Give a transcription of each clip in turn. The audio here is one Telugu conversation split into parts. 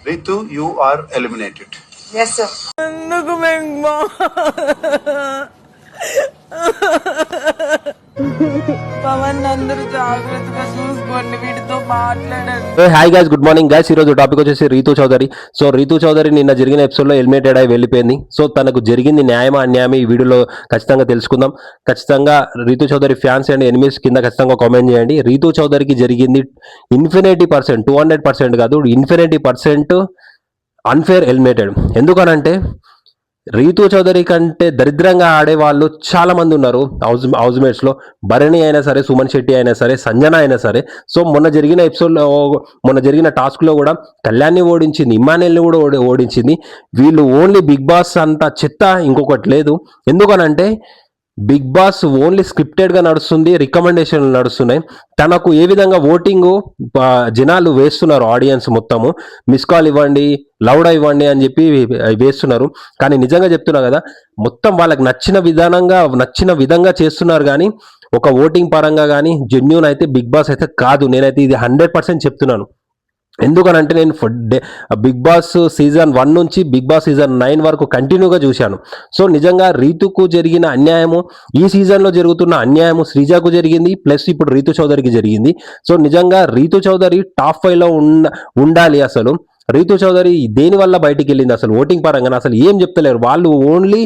Ritu, you are eliminated. Yes, sir. ఎందుకు మెంగ్మా పవన్ అందరూ జాగ్రత్తగా చూసుకోండి, వీటితో మాట్లాడండి. Hi guys, good morning guys. ఈరోజు టాపిక్ వచ్చేసి రీతూ చౌదరి. సో రీతూ చౌదరి నిన్న జరిగిన ఎపిసోడ్లో ఎలిమినేటెడ్ అయి వెళ్ళిపోయింది. సో తనకు జరిగింది న్యాయమా అన్యాయమా ఈ వీడియోలో ఖచ్చితంగా తెలుసుకుందాం. ఖచ్చితంగా Ritu Chaudhary fans and enemies కింద ఖచ్చితంగా కామెంట్ చేయండి. రీతూ చౌదరికి జరిగింది ఇన్ఫినిటీ% 200% కాదు, ఇన్ఫినిటీ% అన్ఫేర్ ఎలిమినేటెడ్. ఎందుకనంటే రీతూ చౌదరి కంటే దరిద్రంగా ఆడేవాళ్ళు చాలా మంది ఉన్నారు హౌస్ మేట్స్లో. భరణి అయినా సరే, సుమన్ శెట్టి అయినా సరే, సంజన అయినా సరే. సో మొన్న జరిగిన ఎపిసోడ్లో, మొన్న జరిగిన టాస్క్లో కూడా కళ్యాణ్ని ఓడించింది, ఇమ్మానుయల్ని కూడా ఓడించింది. వీళ్ళు ఓన్లీ బిగ్ బాస్ అంత చెత్త ఇంకొకటి లేదు. ఎందుకనంటే బిగ్ బాస్ ఓన్లీ స్క్రిప్టెడ్గా నడుస్తుంది, రికమెండేషన్లు నడుస్తున్నాయి. తనకు ఏ విధంగా ఓటింగు జనాలు వేస్తున్నారు, ఆడియన్స్ మొత్తము మిస్ కాల్ ఇవ్వండి, లౌడ్ ఇవ్వండి అని చెప్పి వేస్తున్నారు. కానీ నిజంగా చెప్తున్నా కదా, మొత్తం వాళ్ళకి నచ్చిన విధంగా చేస్తున్నారు. కానీ ఒక ఓటింగ్ పరంగా కానీ జెన్యూన్ అయితే బిగ్ బాస్ అయితే కాదు. నేనైతే ఇది 100% చెప్తున్నాను. ఎందుకనంటే నేను బిగ్ బాస్ సీజన్ 1 నుంచి బిగ్ బాస్ సీజన్ 9 వరకు కంటిన్యూగా చూశాను. సో నిజంగా రీతుకు జరిగిన అన్యాయము, ఈ సీజన్లో జరుగుతున్న అన్యాయము శ్రీజాకు జరిగింది, ప్లస్ ఇప్పుడు రీతూ చౌదరికి జరిగింది. సో నిజంగా రీతూ చౌదరి టాప్ 5లో ఉండాలి. అసలు రీతూ చౌదరి దేని వల్ల బయటికి వెళ్ళింది? అసలు ఓటింగ్ పరంగా అసలు ఏం చెప్తలేరు వాళ్ళు. ఓన్లీ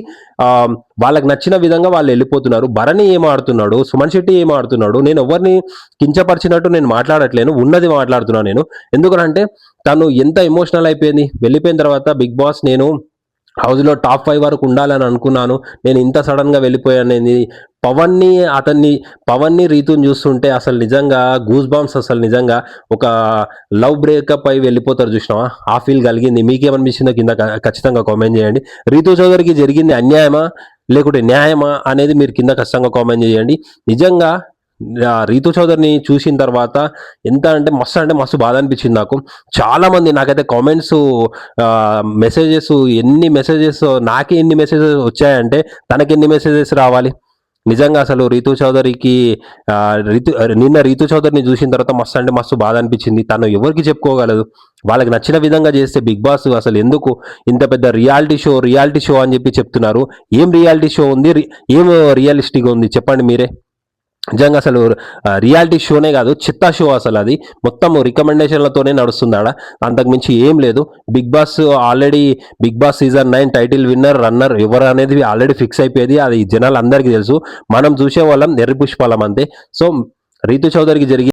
వాళ్ళకి నచ్చిన విధంగా వాళ్ళు వెళ్ళిపోతున్నారు. భరణి ఏం ఆడుతున్నాడు, సుమన్ శెట్టి ఏం ఆడుతున్నాడు. నేను ఎవరిని కించపరిచినట్టు నేను మాట్లాడట్లేను, ఉన్నది మాట్లాడుతున్నాను నేను. ఎందుకంటే తను ఎంత ఎమోషనల్ అయిపోయింది వెళ్ళిపోయిన తర్వాత. బిగ్ బాస్ నేను హౌస్లో టాప్ 5 వరకు ఉండాలని అనుకున్నాను, నేను ఇంత సడన్గా వెళ్ళిపోయాను. పవన్ని రీతుని చూస్తుంటే అసలు నిజంగా గూస్ బాంబ్స్. అసలు నిజంగా ఒక లవ్ బ్రేకప్ అయి వెళ్ళిపోతారు చూసినావా, ఆ ఫీల్ కలిగింది. మీకేమనిపించిందో కింద ఖచ్చితంగా కామెంట్ చేయండి. రీతూ చౌదరికి జరిగింది అన్యాయమా లేకుంటే న్యాయమా అనేది మీరు కింద ఖచ్చితంగా కామెంట్ చేయండి. నిజంగా రీతూ చౌదరిని చూసిన తర్వాత మస్తు బాధ అనిపించింది నాకు. చాలామంది నాకైతే కామెంట్స్, ఎన్ని మెసేజెస్ నాకే ఎన్ని మెసేజెస్ వచ్చాయంటే తనకి ఎన్ని మెసేజెస్ రావాలి. నిజంగా అసలు రీతూ చౌదరికి నిన్న రీతూ చౌదరిని చూసిన తర్వాత మస్తు బాధ అనిపించింది. తను ఎవరికి చెప్పుకోగలదు? వాళ్ళకి నచ్చిన విధంగా చేస్తే బిగ్ బాస్ అసలు ఎందుకు ఇంత పెద్ద రియాలిటీ షో అని చెప్పి చెప్తున్నారు. ఏం రియాలిటీ షో ఉంది, ఏం రియలిస్టిక్ ఉంది చెప్పండి మీరే. నిజంగా అసలు రియాలిటీ షోనే కాదు, చిత్తా షో. అసలు అది మొత్తం రికమెండేషన్లతోనే నడుస్తుంది ఆడ, అంతకుమించి ఏం లేదు. Bigg Boss already Bigg Boss season 9 title winner, runner ఎవరు అనేది ఆల్రెడీ ఫిక్స్ అయిపోయేది. అది జనాలు అందరికీ తెలుసు. మనం చూసే వాళ్ళం ఎర్రి పుష్పాలం అంతే. సో రీతూ చౌదరికి జరిగి